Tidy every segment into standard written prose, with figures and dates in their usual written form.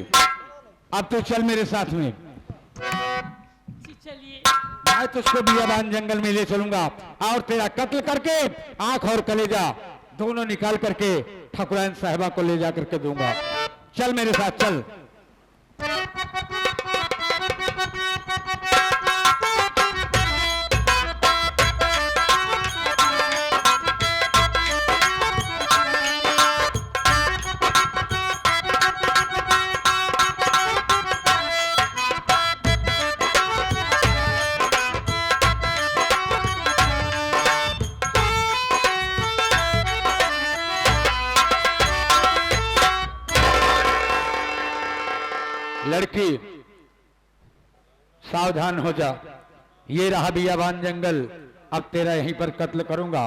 अब तू चल मेरे साथ में। चलिए। मैं तुझको बियाबान जंगल में ले चलूंगा और तेरा कत्ल करके आंख और कलेजा दोनों निकाल करके ठाकुराइन साहिबा को ले जा करके दूंगा। चल मेरे साथ चल। लड़की सावधान हो जा, ये रहा बियाबान जंगल। अब तेरा यहीं पर कत्ल करूंगा,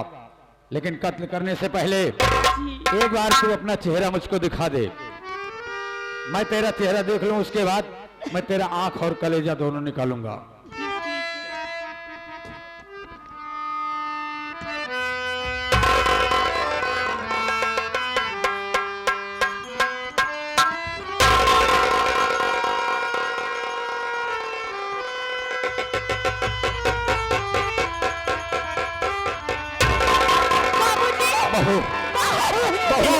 लेकिन कत्ल करने से पहले एक बार तू अपना चेहरा मुझको दिखा दे। मैं तेरा चेहरा देख लूं, उसके बाद मैं तेरा आंख और कलेजा दोनों निकालूंगा। बहू, बहू,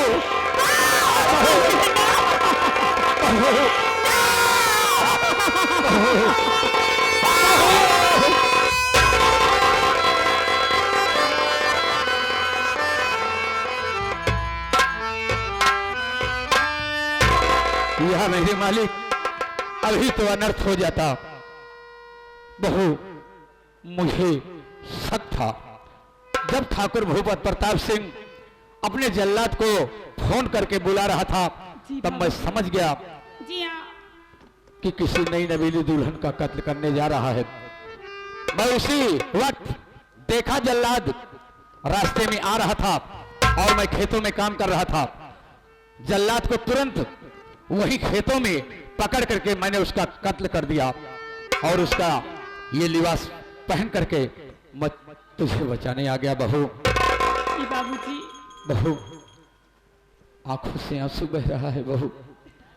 यह मेरे मालिक अभी तो अनर्थ हो जाता। बहू, मुझे शक था जब ठाकुर भूपत प्रताप सिंह अपने जल्लाद को फोन करके बुला रहा था, तब मैं समझ गया कि किसी नई नवीली दुल्हन का कत्ल करने जा रहा है। मैं उसी वक्त देखा जल्लाद रास्ते में आ रहा था और मैं खेतों में काम कर रहा था। जल्लाद को तुरंत वही खेतों में पकड़ करके मैंने उसका कत्ल कर दिया और उसका ये लिबास पहन करके मैं तुझे बचाने आ गया। बहू, बाबूजी, बहू, आंखों से आंसू बह रहा है। बहू,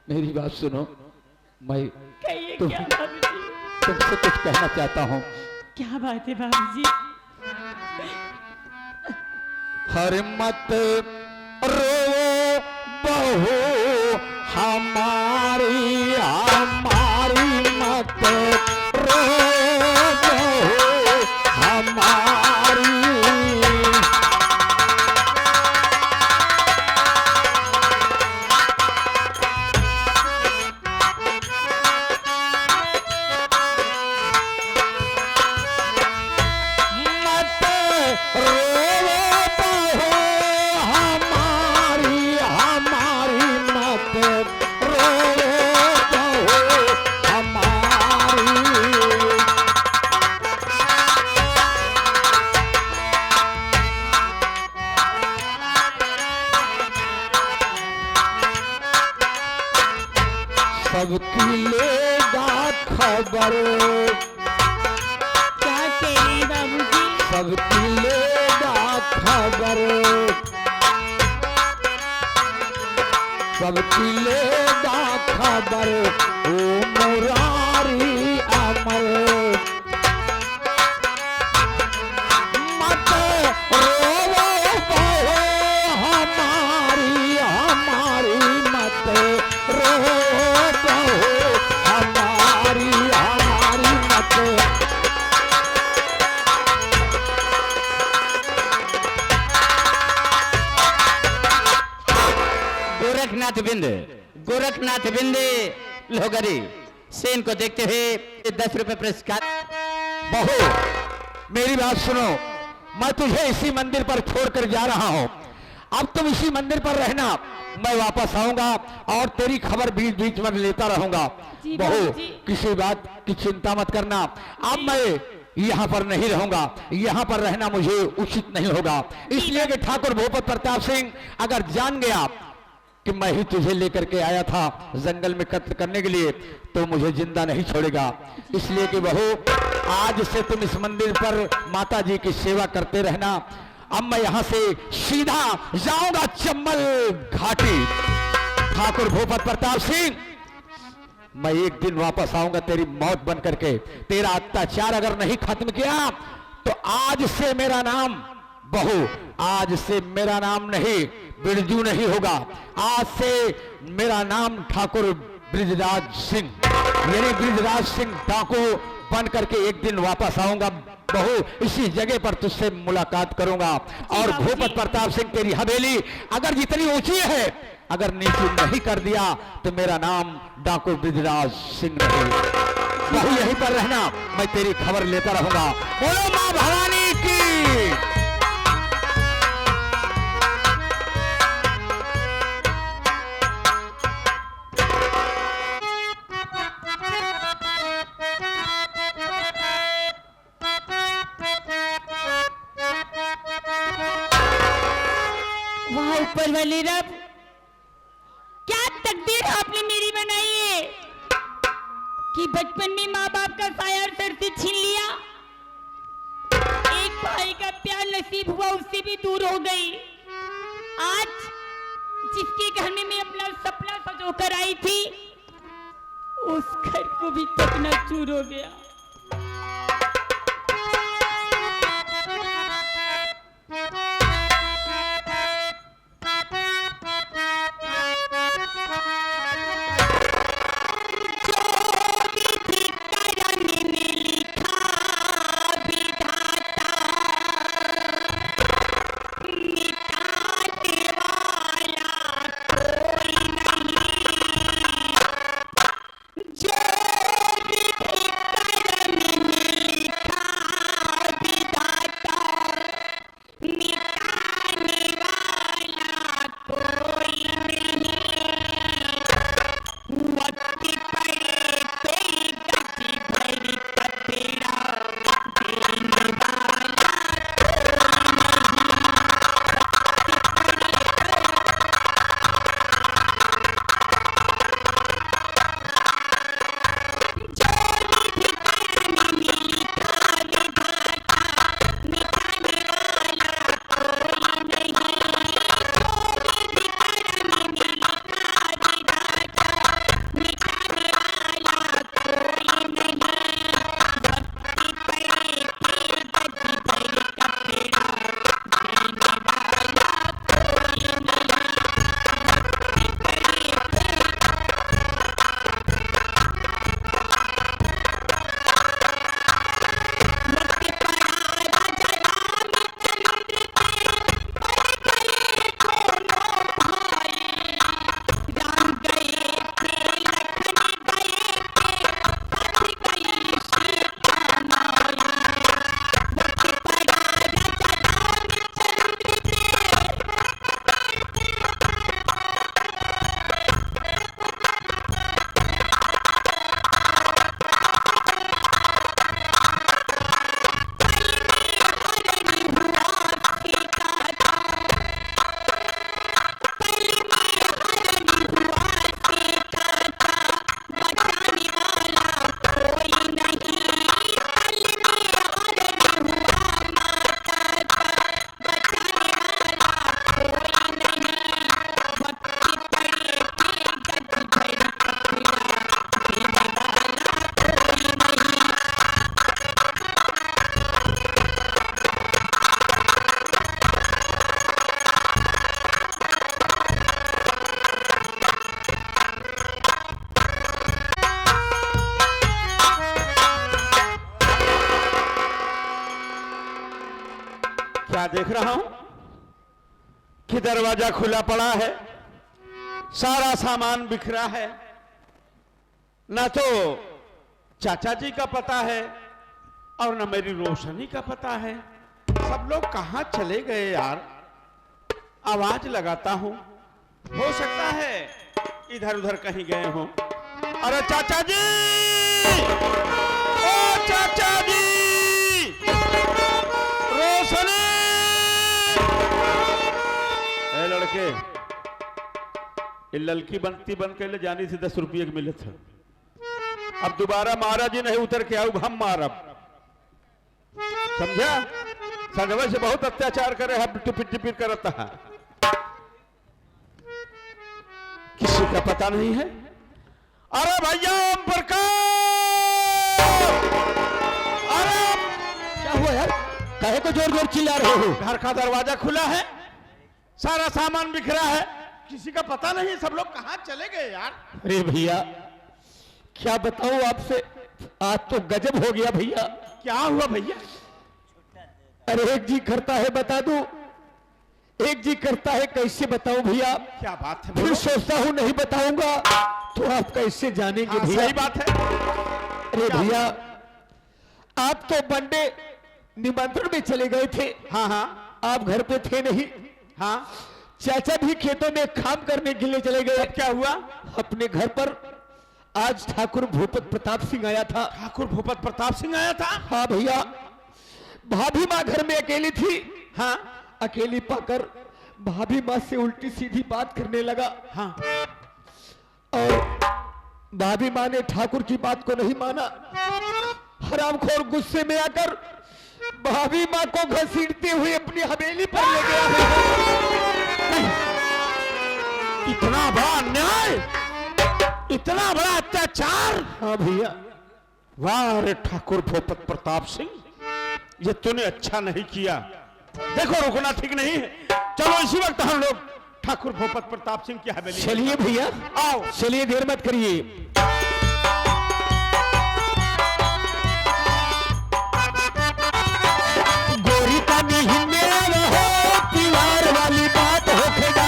मेरी बात सुनो। मैं तुमसे कुछ कहना चाहता हूँ। क्या बात है बाबूजी? हर मत रो बहू हमारी, हमारी मत रो बहू हमारी। सबकी लेगा खबर, क्या कह रहे हैं बाबूजी? सबकी लेगा खबर, सबकी लेगा खबर, ओ मुरारी अमर। मत रोवो बहू हमारी, हमारी मत रो हमारी, हमारी मत। गोरखनाथ बिंद, गोरखनाथ बिंद लोहगरी सेन को देखते हुए 10 रुपए पुरस्कार। बहू, मेरी बात सुनो। मैं तुझे इसी मंदिर पर छोड़कर जा रहा हूं। अब तुम इसी मंदिर पर रहना, मैं वापस आऊंगा और तेरी खबर बीच बीच में लेता रहूंगा। बहू, किसी बात की चिंता मत करना। अब मैं यहाँ पर नहीं रहूंगा, यहाँ पर रहना मुझे उचित नहीं होगा। इसलिए कि ठाकुर भूपत प्रताप सिंह अगर जान गया कि मैं ही तुझे लेकर के आया था जंगल में कत्ल करने के लिए, तो मुझे जिंदा नहीं छोड़ेगा। इसलिए कि बहू, आज से तुम इस मंदिर पर माता जी की सेवा करते रहना। अब मैं यहां से सीधा जाऊंगा चंबल घाटी। ठाकुर भूपत प्रताप सिंह मैं एक दिन वापस आऊंगा तेरी मौत बन करके। तेरा अत्याचार अगर नहीं खत्म किया तो आज से मेरा नाम बहू, आज से मेरा नाम नहीं बिरजू नहीं होगा, आज से मेरा नाम ठाकुर ब्रिजराज सिंह, यानी ब्रिजराज सिंह डाकू बन करके एक दिन वापस आऊंगा बहू। इसी जगह पर तुझसे मुलाकात करूंगा और भूपत प्रताप सिंह तेरी हवेली अगर जितनी ऊंची है अगर नीचे नहीं कर दिया तो मेरा नाम डाकू ब्रिजराज सिंह नहीं। बहू यहीं पर रहना, मैं तेरी खबर लेता रहूंगा। बोलो मां भवानी की। वाह ऊपर वाले रब, क्या तकदीर आपने मेरी बनाई है कि बचपन में माँ बाप का साया सर से छीन लिया। एक भाई का प्यार नसीब हुआ उससे भी दूर हो गई। आज जिसके घर में मैं अपना सपना सजो कर आई थी उस घर को भी तकना चूर हो गया। क्या देख रहा हूं कि दरवाजा खुला पड़ा है, सारा सामान बिखरा है, ना तो चाचा जी का पता है और ना मेरी रोशनी का पता है। सब लोग कहां चले गए यार? आवाज लगाता हूं, हो सकता है इधर उधर कहीं गए हों। अरे चाचा जी, ओ चाचा जी, रोशनी। ए लड़के, ये ललकी बनती बन के ले जानी थी 10 रुपये की मिले थे। अब दोबारा महाराज जी नहीं उतर के आओ, हम मारब, समझा? संगवे से बहुत अत्याचार करे है, टिपिर टिपिर करता है, किसी का पता नहीं है। अरे भैया प्रकाश! अरे क्या हुआ यार, काहे को जोर जोर चिल्ला रहे हो? घर का दरवाजा खुला है, सारा सामान बिखरा है, किसी का पता नहीं, सब लोग कहां चले गए यार? अरे भैया क्या बताऊं आपसे, आज तो गजब हो गया भैया। क्या हुआ भैया? अरे एक जी करता है बता दूं, एक जी करता है कैसे बताऊं भैया। क्या बात है? फिर बोलो। सोचता हूं नहीं बताऊंगा तो आप कैसे जानेंगे हाँ, भैया। सही बात है। अरे भैया आप तो बंडे निमंत्रण में चले गए थे, हाँ हाँ आप घर पे थे नहीं। हाँ, चाचा भी खेतों में काम करने के लिए चले गए। क्या हुआ? अपने घर पर आज ठाकुर भूपत प्रताप सिंह आया था। ठाकुर भूपत प्रताप सिंह आया था? हाँ भैया, भाभी माँ घर में अकेली थी। हाँ अकेली पाकर भाभी माँ से उल्टी सीधी बात करने लगा हाँ, और भाभी माँ ने ठाकुर की बात को नहीं माना। हरामखोर गुस्से में आकर भाभी माँ को घसीटते हुए अपनी हवेली पर ले गया। इतना बड़ा अन्याय, इतना बड़ा अत्याचार! हाँ भैया, वाह अरे ठाकुर भूपत प्रताप सिंह, ये तूने अच्छा नहीं किया। देखो रुकना ठीक नहीं है, चलो इसी वक्त हम लोग ठाकुर भूपत प्रताप सिंह की हवेली। चलिए भैया, आओ। चलिए देर मत करिए। गोरी का मिहिने रहो, दीवार वाली बात होखेगा।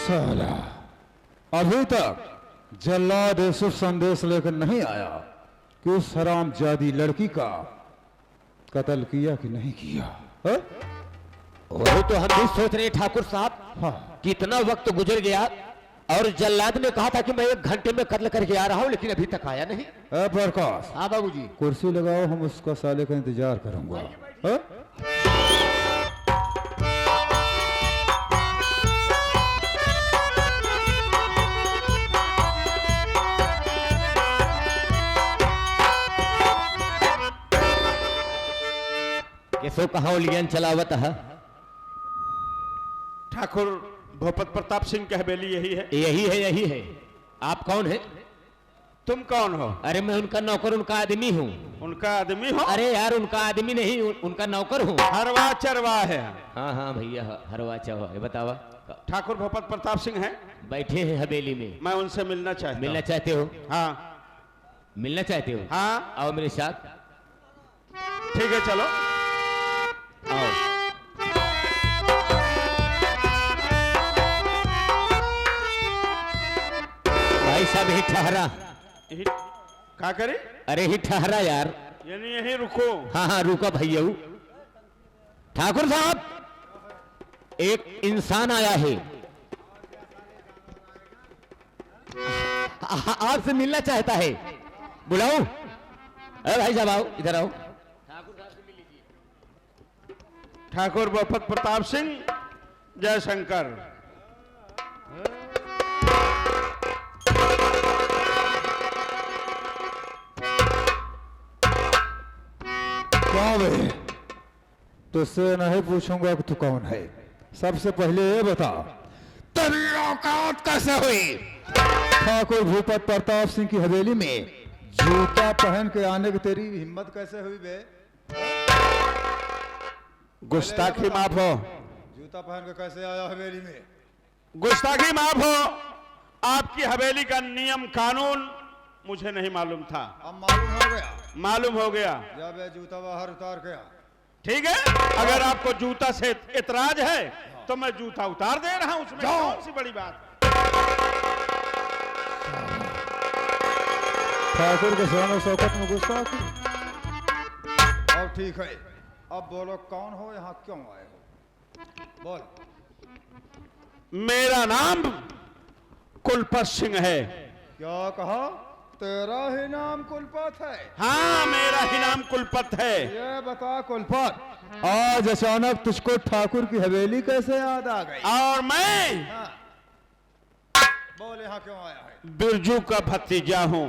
साला अभी तक जल्लाद यूसुफ संदेश लेकर नहीं आया कि उस हरामजादी लड़की का कत्ल किया कि नहीं किया। हाँ? वही तो हम भी सोच रहे ठाकुर साहब, हाँ। कितना वक्त गुजर गया और जल्लाद ने कहा था कि मैं 1 घंटे में कत्ल करके आ रहा हूं, लेकिन अभी तक आया नहीं। ए प्रकाश, हाँ बाबूजी। कुर्सी लगाओ, हम उसका साले का इंतजार करूंगा। हाँ? कैसो कहा उलियन चलावत है। ठाकुर भूपत प्रताप सिंह की हवेली यही है? यही है, यही है। आप कौन है? तुम कौन हो? अरे मैं उनका नौकर, उनका आदमी हूँ। उनका आदमी हो? अरे यार उनका आदमी नहीं, उनका नौकर हूँ। हरवा चरवा है। हाँ हाँ भैया, हरवा चवा है। बतावा। ठाकुर भूपत प्रताप सिंह हैं? बैठे हैं हवेली में। मैं उनसे मिलना चाहता हूं। मिलना चाहते हो? हाँ मिलना चाहते हो? हाँ, आओ मेरे साथ। ठीक है चलो। आओ। भाई साहब ही ठहरा। क्या करे? अरे ही ठहरा यार। यानी यहीं रुको? हाँ हाँ रुका भैया। ठाकुर साहब, एक इंसान आया है, आपसे मिलना चाहता है। बुलाओ। अरे भाई साहब आओ, इधर आओ। ठाकुर भूपत प्रताप सिंह, जयशंकर। कौन है? तुझसे नहीं पूछूंगा कि तू कौन है, सबसे पहले ये बता तेरी औकात कैसे हुई? ठाकुर भूपत प्रताप सिंह की हवेली में जूता पहन के आने की तेरी हिम्मत कैसे हुई बे? गुस्ताखी माफ हो। जूता पहन के कैसे आया हवेली में? गुस्ताखी माफ हो। आपकी हवेली का नियम कानून मुझे नहीं मालूम था। अब मालूम हो गया? मालूम हो गया। जब ये जूता बाहर उतार के आ। ठीक है, अगर आपको जूता से इतराज है तो मैं जूता उतार दे रहा हूं, उसमें कौन सी बड़ी बात? ठाकुर के शान शौकत में गुस्सा की। और ठीक है, अब बोलो कौन हो, यहाँ क्यों आए हो? बोल। मेरा नाम कुलपत सिंह है। क्या कहा? तेरा ही नाम कुलपत है? हाँ, मेरा ही नाम कुलपत है। ये बता कुलपत, आज अचानक तुझको ठाकुर की हवेली कैसे याद आ गई? और मैं हाँ। बोल यहाँ क्यों आया है? बिरजू का भतीजा हूँ।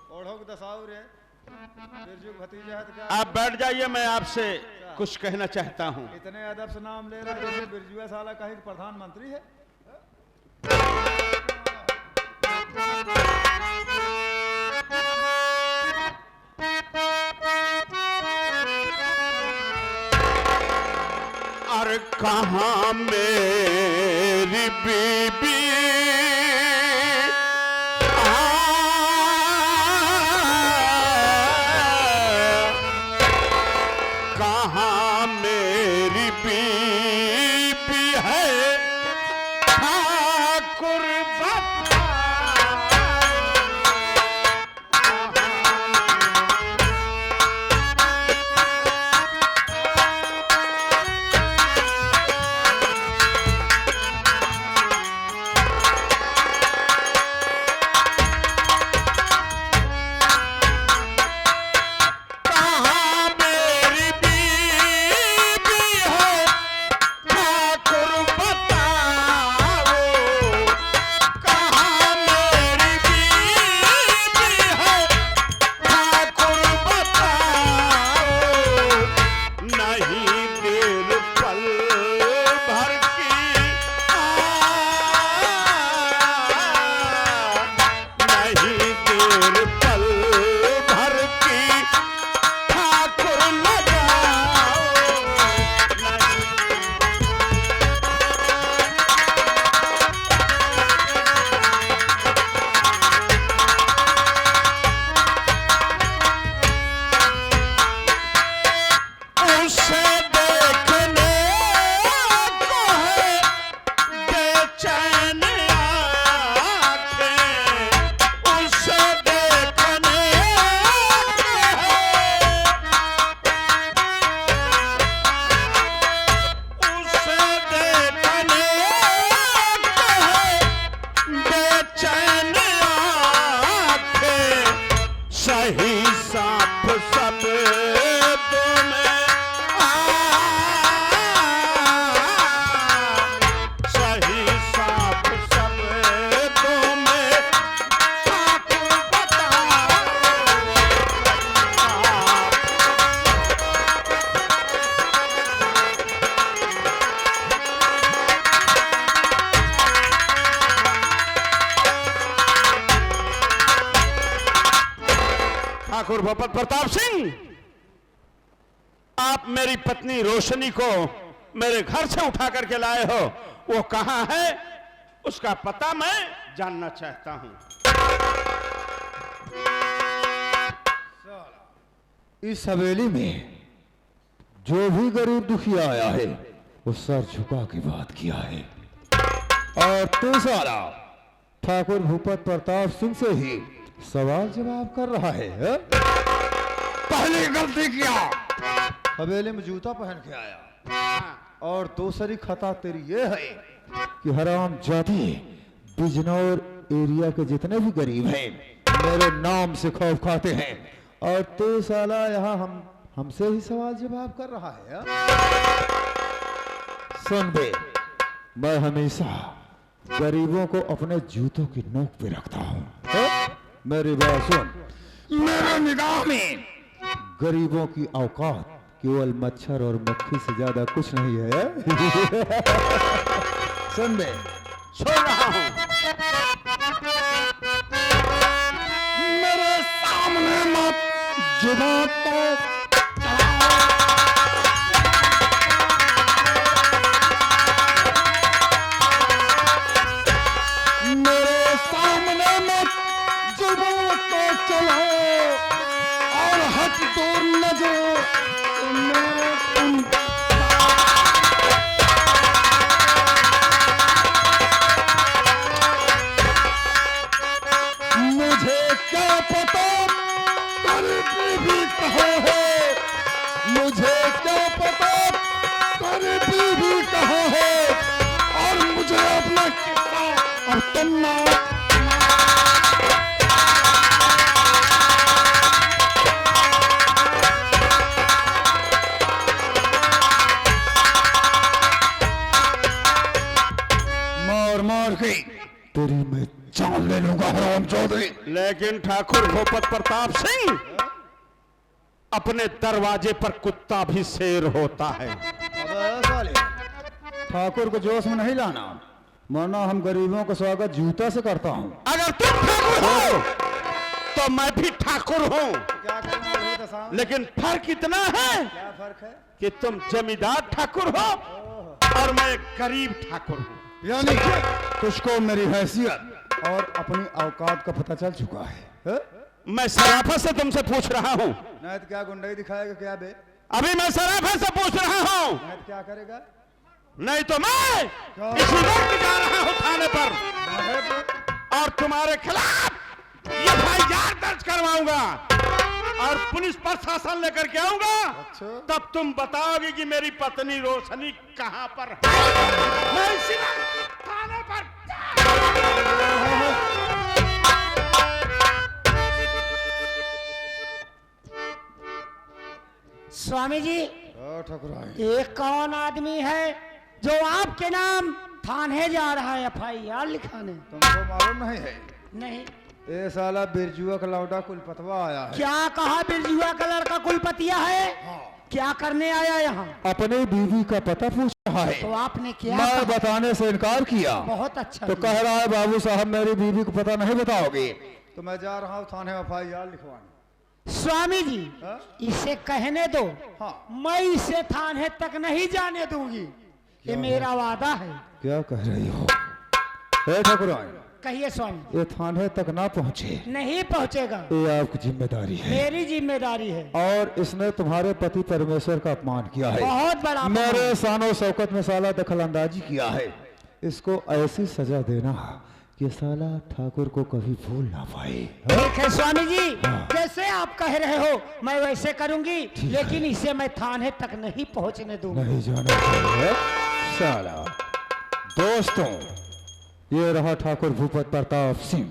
ओढ़ो के दसाऊ रे, बिरजू भतीजा है तो क्या? आप बैठ जाइए, मैं आपसे कुछ कहना चाहता हूँ। इतने अदब से नाम ले रहा है जैसे बिरजुआ साला कहीं प्रधानमंत्री है। अरे कहाँ मेरी बीबी, कहाँ मेरी बीबी है, ठाकुर बता। सही साफ सब तुम्हें सही साफ सब तुम्हें ठाकुर बताओ। ठाकुर भूपत प्रताप सिंह, आप मेरी पत्नी रोशनी को मेरे घर से उठा करके लाए हो, वो कहां है उसका पता मैं जानना चाहता हूं। इस हवेली में जो भी गरीब दुखी आया है वो सर झुका के बात किया है, और तू साला ठाकुर भूपत प्रताप सिंह से ही सवाल जवाब कर रहा है, है? पहली गलती किया, हवेली में जूता पहन के आया, और दूसरी खता तेरी ये है कि हराम जाति बिजनौर एरिया के जितने भी गरीब हैं मेरे नाम से खौफ खाते हैं, और तू साला यहाँ हमसे ही सवाल जवाब कर रहा है। सुन बे, मैं हमेशा गरीबों को अपने जूतों की नोक पे रखता हूँ। मेरी बात सुन, मेरे निगाह में गरीबों की औकात केवल मच्छर और मक्खी से ज्यादा कुछ नहीं है। सुन बे, सुन रहा हूं। मेरे सामने मत जुबान को मेरे सामने मत जुबान को चलाओ और हट दूर न जाओ, मैं तुम मुझे क्या पता तेरी बीवी कहाँ है, मुझे क्या पता तेरी बीवी कहाँ है, और मुझे अपना किस्सा और तुम ना मैं जान ले लूंगा हरामजादे। लेकिन ठाकुर भूपत प्रताप सिंह, अपने दरवाजे पर कुत्ता भी शेर होता है। अबे साले, ठाकुर को जोश में नहीं लाना, वरना हम गरीबों का स्वागत जूता से करता हूँ। अगर तुम ठाकुर हो तो मैं भी ठाकुर हूँ, क्या करूँगा? लेकिन फर्क इतना है क्या फर्क है? कि तुम जमींदार ठाकुर हो और मैं गरीब ठाकुर हूँ। यानी तुझको मेरी हैसियत और अपनी औकात का पता चल चुका है? मैं सराफत से तुमसे पूछ रहा हूँ। नहीं तो क्या गुंडाई दिखाएगा क्या बे? अभी मैं सराफत से पूछ रहा हूँ, नहीं तो क्या करेगा? नहीं तो मैं इसी वक्त जा रहा हूँ थाने पर और तुम्हारे खिलाफ एफआईआर दर्ज करवाऊंगा और पुलिस प्रशासन लेकर के आऊंगा। अच्छा। तब तुम बताओगे कि मेरी पत्नी रोशनी कहां पर है। मैं इसी वक्त थाने पर स्वामी जी, ठाकुर ये कौन आदमी है जो आपके नाम थाने जा रहा है एफआईआर लिखाने? तुमको मालूम नहीं है? नहीं। ये साला बिरजुआ का लौटा कुलपतवा आया है। क्या कहा? बिरजुआ का लड़का कुलपतिया है? क्या करने आया यहाँ? अपनी बीवी का पता पूछ रहा है। तो आपने क्या मैं कहा? बताने से इनकार किया बहुत अच्छा तो किया। कह रहा है बाबू साहब मेरी बीवी को पता नहीं बताओगे। तो मैं जा रहा हूँ थाने एफआईआर लिखवाने। स्वामी जी, हाँ? इसे कहने दो। हाँ। मैं इसे थाने तक नहीं जाने दूंगी, ये मेरा वादा है। क्या कह रही हो? ठाकुर कहिए स्वामी। ये थाने तक ना पहुँचे, नहीं पहुंचेगा, ये आपकी जिम्मेदारी है। मेरी जिम्मेदारी है। और इसने तुम्हारे पति परमेश्वर का अपमान किया है, बहुत बड़ा अपमान। मेरे शानो शौकत में साला दखल अंदाजी किया है। इसको ऐसी सजा देना कि साला ठाकुर को कभी भूल ना पाए। ठीक है स्वामी जी, जैसे आप कह रहे हो मैं वैसे करूंगी, लेकिन इसे मैं थाने तक नहीं पहुंचने दूंगा। नहीं जाना चाहिए साला। दोस्तों, ये रहा ठाकुर भूपत प्रताप सिंह।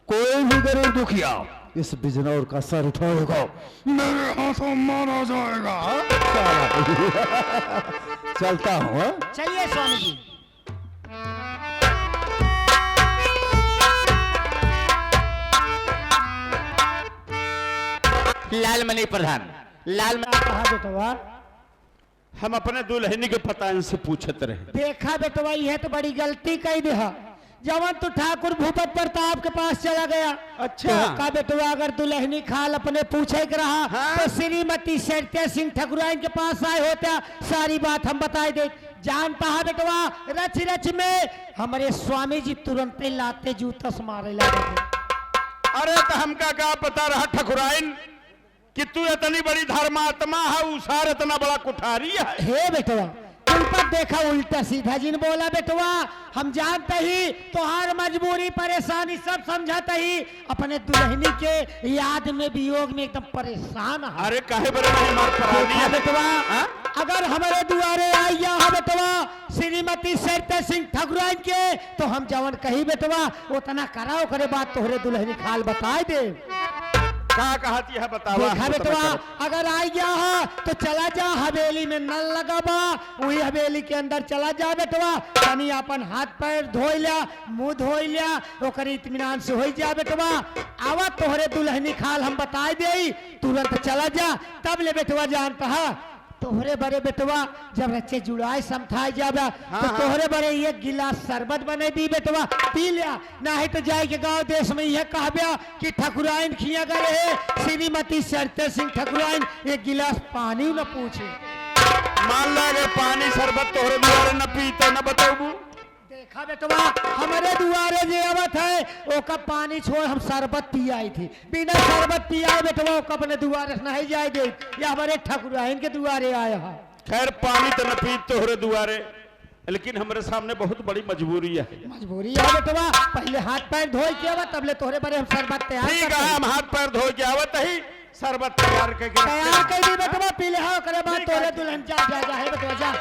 कोई भी गरीब दुखिया इस बिजनौर का सर उठाएगा, मेरे हाथों मारा जाएगा। साला चलता हूँ। चलिए स्वामी जी। लालमणि प्रधान, लालमणि कहा बेटवा? हम अपने दुल्हनी के पता इनसे पूछते रहे। देखा बेटवा, यह तो बड़ी गलती कही दिया। जवन तू ठाकुर भूपत प्रताप के पास चला गया। अच्छा। तो का बेटवा अगर दुल्हनी खाल अपने पूछे के रहा, हाँ? तो श्रीमती सरते सिंह ठकुराइन के पास आए होता, सारी बात हम बताए दे। जानता है बेटवा, रच रच में हमारे स्वामी जी तुरंत ही लाते जूता से मारे लगे। अरे तो हमका क्या पता रहा ठकुराइन कि तू इतनी बड़ी धर्मात्मा है, उसार इतना बड़ा कुठारी है। हे बेटवा, तुम पर देखा उल्टा सीधा जिन बोला बेटवा। हम जानते ही तुम्हार मजबूरी परेशानी सब समझाते ही अपने दुल्हनी के याद में वियोग में एकदम परेशान है। अरे काहे बड़े नहीं मार परानी देखा है। बेटवा, हाँ? अगर हमारे दुआरे आइया है बेटवा श्रीमती सरते सिंह ठकुराइन के, तो हम जवन कही बेटवा उतना कराओ करे बात तोहरे दुल्हनी खाल बताए दे। क्या कहती है बतावा। देखा बेटवा, अगर आई गया है तो चला जा हवेली में नल लगा बा, वही हवेली के अंदर चला जा बेटवा। तनी अपन हाथ पैर धो लिया, मुंह धो लिया, ओकर इत्मीनान से हो जा बेटवा। आवा तोहरे दुल्हनी खाल हम बताए दे, तुरंत चला जा। तब ले बेटवा जानता है तोहरे बड़े बेटवा जब रच्चे जुड़ाई समझाई जाबा, तो तोहरे बड़े एक गिलास शरबत बने दी बेटवा, पी लिया। नहीं तो जाए के गांव देश में यह कहबिया कि ठकुराइन खिया गए है श्रीमती सरते सिंह ठकुराइन, एक गिलास पानी न पूछे। मान ला अगर पानी शरबत तोहरे द्वारे न पीते न बताऊ। देखा बेटवा, हमारे दुआरे जे आवत है ओका पानी छोड़ हम शरबत पी आई थी। बिना शरबत पी आए बेटवा ओका अपने दुआरे नहीं जाए दे, या हमारे ठकुराइन के दुआरे आया है। खैर पानी तो न पी तोहरे दुआरे, लेकिन हमारे सामने बहुत बड़ी मजबूरी है। मजबूरी है बेटवा, पहले हाथ पैर धोई के आवा, तब ले तोहरे बड़े हम शरबत तैयार ठीक करते है, हैं। हम हाथ पैर धो के आवत ही शरबत तैयार करके तैयार कर दी बेटवा, पी ले, करे बाद तोरे दुल्हन जा जा जा है बेटवा जा।